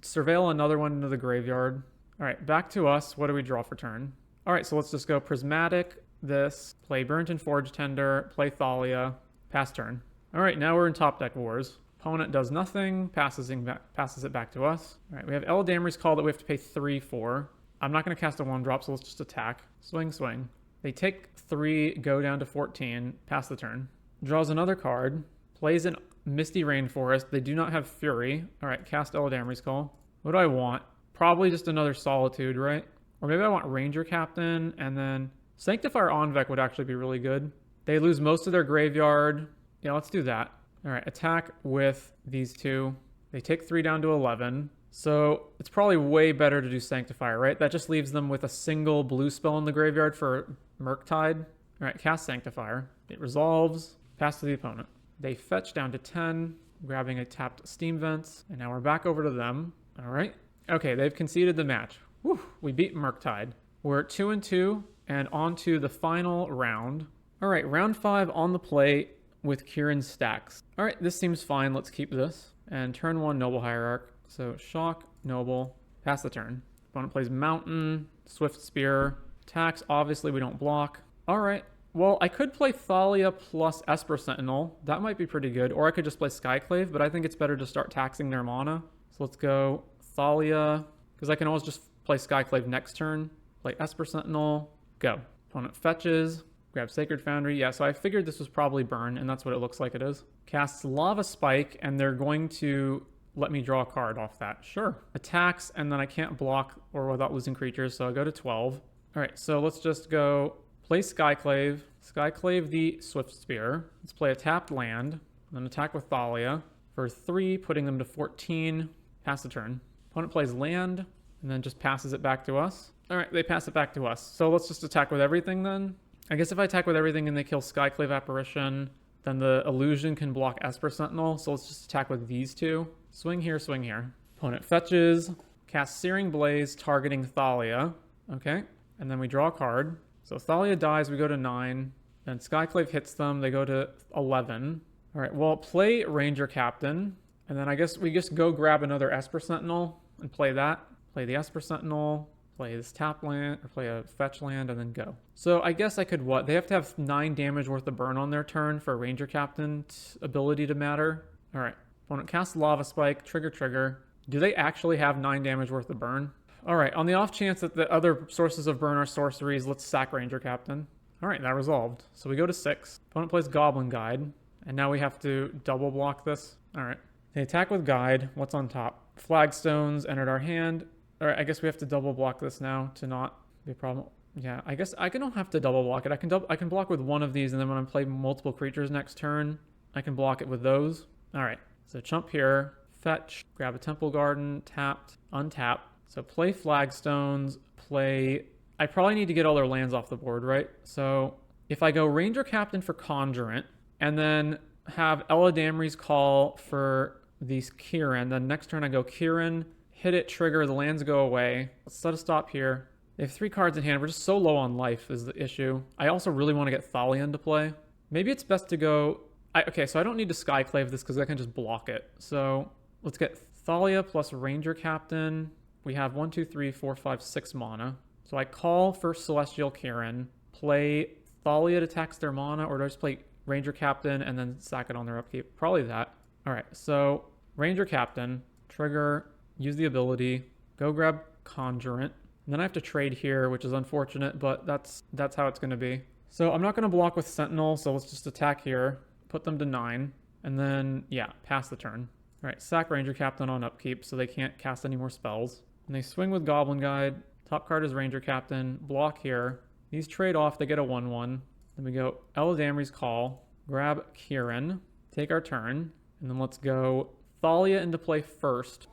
surveil another one into the graveyard. All right, back to us. What do we draw for turn? All right, so let's just go Prismatic, this, play Burnt Forge Tender, play Thalia, pass turn. All right, now we're in top deck wars. Opponent does nothing, passes it back to us. All right, we have Eladamri's Call that we have to pay 3 for. I'm not going to cast a 1-drop, so let's just attack. Swing, swing. They take 3, go down to 14, pass the turn. Draws another card, plays an Misty Rainforest. They do not have Fury. All right, cast Eladamri's Call. What do I want? Probably just another Solitude, right? Or maybe I want Ranger Captain, and then Sanctifier Onvec would actually be really good. They lose most of their graveyard. Yeah, let's do that. All right, attack with these two. They take 3 down to 11. So it's probably way better to do Sanctifier, right? That just leaves them with a single blue spell in the graveyard for Murktide. All right, cast Sanctifier. It resolves, pass to the opponent. They fetch down to 10, grabbing a tapped Steam Vents, and now we're back over to them. All right. Okay, they've conceded the match. Whew, we beat Murktide. We're 2-2 and on to the final round. All right, round 5 on the plate with Kirin Stax. All right, this seems fine. Let's keep this. And turn 1, Noble Hierarch. So Shock, Noble, pass the turn. Opponent plays Mountain, Swift Spear, attacks. Obviously, we don't block. All right. Well, I could play Thalia plus Esper Sentinel. That might be pretty good. Or I could just play Skyclave, but I think it's better to start taxing their mana. So let's go Thalia, because I can always just play Skyclave next turn. Play Esper Sentinel, go. Opponent fetches, grab Sacred Foundry. Yeah, so I figured this was probably burn, and that's what it looks like it is. Casts Lava Spike, and they're going to let me draw a card off that. Sure. Attacks, and then I can't block or without losing creatures, so I go to 12. All right, so let's just go play Skyclave. Skyclave the Swift Spear. Let's play a tapped land, then attack with Thalia for 3, putting them to 14. Pass the turn. Opponent plays land, and then just passes it back to us. All right, they pass it back to us. So let's just attack with everything then. I guess if I attack with everything and they kill Skyclave Apparition, then the Illusion can block Esper Sentinel. So let's just attack with these two. Swing here, swing here. Opponent fetches, casts Searing Blaze, targeting Thalia. Okay, and then we draw a card. So Thalia dies, we go to 9. Then Skyclave hits them, they go to 11. All right, well, play Ranger Captain. And then I guess we just go grab another Esper Sentinel and play that. Play the Esper Sentinel, play this tap land, or play a fetch land, and then go. So I guess I could what? They have to have 9 damage worth of burn on their turn for Ranger Captain's ability to matter. All right. Opponent casts Lava Spike, trigger. Do they actually have 9 damage worth of burn? All right. On the off chance that the other sources of burn are sorceries, let's sack Ranger Captain. All right, that resolved. So we go to 6. Opponent plays Goblin Guide, and now we have to double block this. All right. They attack with Guide. What's on top? Flagstones entered our hand. All right, I guess we have to double block this now to not be a problem. Yeah, I guess I don't have to double block it. I can block with one of these, and then when I play multiple creatures next turn, I can block it with those. All right, so chump here, fetch, grab a Temple Garden, tapped, untap. So play Flagstones, play... I probably need to get all their lands off the board, right? So if I go Ranger Captain for Conjurant, and then have Eladamri's Call for these Kirin, then next turn I go Kirin, hit it, trigger, the lands go away. Let's set a stop here. They have 3 cards in hand. We're just so low on life is the issue. I also really want to get Thalia into play. Maybe it's best to go... Okay, so I don't need to Skyclave this because I can just block it. So let's get Thalia plus Ranger Captain. We have 1, 2, 3, 4, 5, 6 mana. So I call for Celestial Kirin, play Thalia to tax their mana, or do I just play Ranger Captain and then sack it on their upkeep? Probably that. All right, so Ranger Captain, trigger, use the ability, go grab Conjurant. And then I have to trade here, which is unfortunate, but that's how it's going to be. So I'm not going to block with Sentinel, so let's just attack here, put them to 9, and then, yeah, pass the turn. All right, sack Ranger Captain on upkeep so they can't cast any more spells. And they swing with Goblin Guide. Top card is Ranger Captain. Block here. These trade off. They get a 1/1. Then we go Eladamri's Call. Grab Kirin. Take our turn. And then let's go Thalia into play first.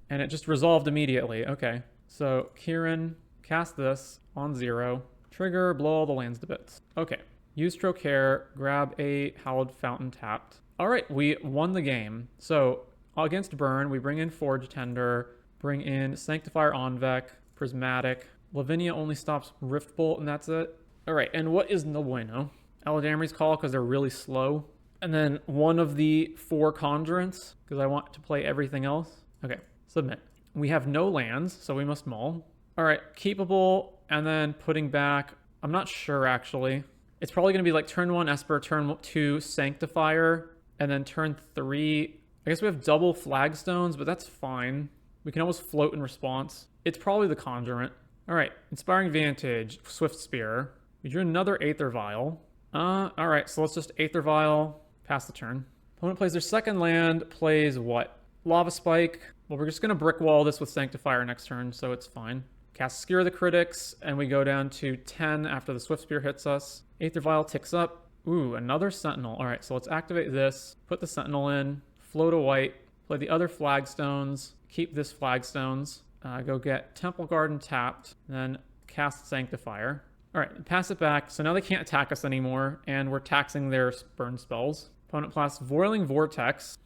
And it just resolved immediately. Okay. So Kirin, cast this on 0. Trigger, blow all the lands to bits. Okay. Use Stroke Hair. Grab a Hallowed Fountain tapped. All right. We won the game. So against Burn, we bring in Forge Tender. Bring in Sanctifier Onvec. Prismatic. Lavinia only stops Rift Bolt, and that's it. All right, and what is no bueno? Eladamri's Call because they're really slow. And then one of the 4 Conjurants because I want to play everything else. Okay, submit. We have no lands, so we must mull. All right, keepable, and then putting back. I'm not sure, actually. It's probably going to be like turn 1 Esper, turn 2 Sanctifier, and then turn 3. I guess we have double Flagstones, but that's fine. We can almost float in response. It's probably the Conjurant. All right, Inspiring Vantage, Swift Spear. We drew another Aether Vial. All right, so let's just Aether Vial, pass the turn. Opponent plays their second land, plays what? Lava Spike. Well, we're just going to Brick Wall this with Sanctifier next turn, so it's fine. Cast Skewer the Critics, and we go down to 10 after the Swift Spear hits us. Aether Vial ticks up. Ooh, another Sentinel. All right, so let's activate this, put the Sentinel in, float a white, play the other Flagstones, keep this Flagstones, go get Temple Garden tapped, then cast Sanctifier. All right, pass it back. So now they can't attack us anymore, and we're taxing their burn spells. Opponent plays Boiling Vortex.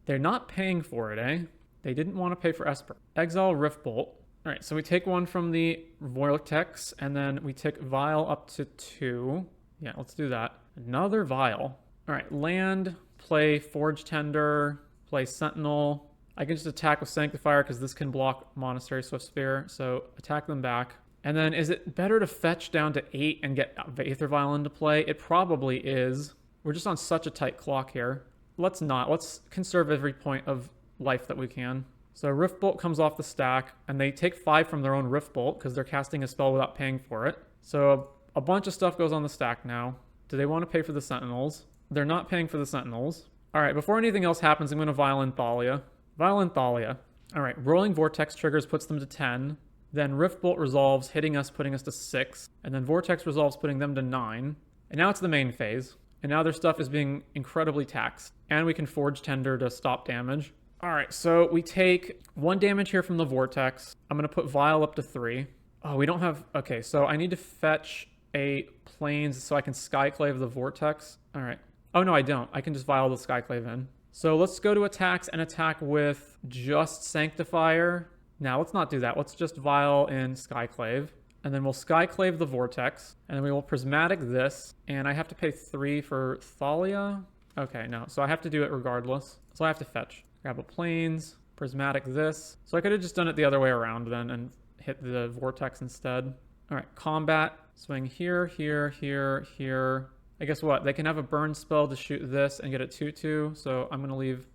They're not paying for it, eh? They didn't want to pay for Esper. Exile Riftbolt. All right, so we take one from the Vortex, and then we take Vial up to 2. Yeah, let's do that. Another Vial. All right, land, play Forge Tender, play Sentinel. I can just attack with Sanctifier because this can block Monastery Swift Spear, so attack them back. And then is it better to fetch down to 8 and get Aether Vial into play? It probably is. We're just on such a tight clock here. Let's not. Let's conserve every point of life that we can. So Riftbolt comes off the stack, and they take 5 from their own Riftbolt because they're casting a spell without paying for it. So a bunch of stuff goes on the stack now. Do they want to pay for the Sentinels? They're not paying for the Sentinels. All right, before anything else happens, I'm going to Violent Thalia. Violent Thalia. All right, Rolling Vortex triggers, puts them to 10. Then Riftbolt resolves, hitting us, putting us to 6. And then Vortex resolves, putting them to 9. And now it's the main phase. And now their stuff is being incredibly taxed. And we can Forge Tender to stop damage. All right, so we take 1 damage here from the Vortex. I'm going to put Vial up to 3. Oh, we don't have... Okay, so I need to fetch a Plains so I can Skyclave the Vortex. All right. Oh, no, I don't. I can just Vial the Skyclave in. So let's go to attacks and attack with just Sanctifier. Now, let's not do that. Let's just Vial in Skyclave. And then we'll Skyclave the Vortex. And then we will Prismatic this. And I have to pay 3 for Thalia. Okay, no. So I have to do it regardless. So I have to fetch. Grab a Plains, Prismatic this. So I could have just done it the other way around then and hit the Vortex instead. All right, combat. Swing here, here, here, here. I guess what? They can have a burn spell to shoot this and get it 2-2. So I'm going to leave...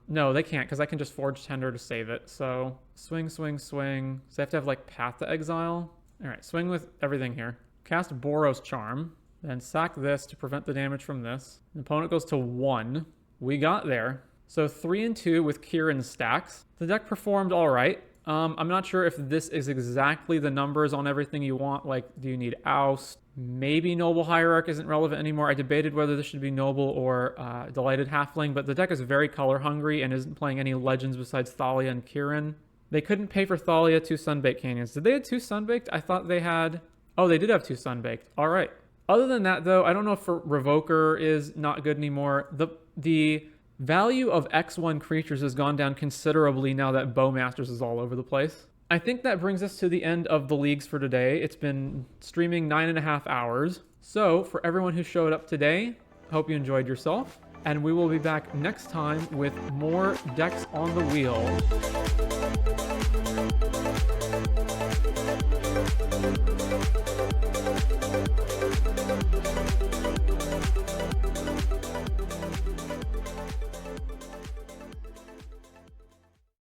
No, they can't because I can just Forge Tender to save it. So swing, swing, swing. So I have to have like Path to Exile. All right, swing with everything here. Cast Boros Charm. Then sack this to prevent the damage from this. The opponent goes to 1. We got there. So 3 and 2 with Kirin Stax. The deck performed all right. I'm not sure if this is exactly the numbers on everything you want. Like, do you need Oust? Maybe Noble Hierarch isn't relevant anymore. I debated whether this should be Noble or Delighted Halfling, but the deck is very color hungry and isn't playing any legends besides Thalia and Kirin. They couldn't pay for Thalia 2 Sunbaked Canyons. Did they have 2 Sunbaked? I thought they had... Oh, they did have 2 Sunbaked. All right. Other than that, though, I don't know if Revoker is not good anymore. The value of X1 creatures has gone down considerably now that Bowmasters is all over the place. I think that brings us to the end of the leagues for today. It's been streaming 9.5 hours. So for everyone who showed up today, hope you enjoyed yourself. And we will be back next time with more decks on the wheel.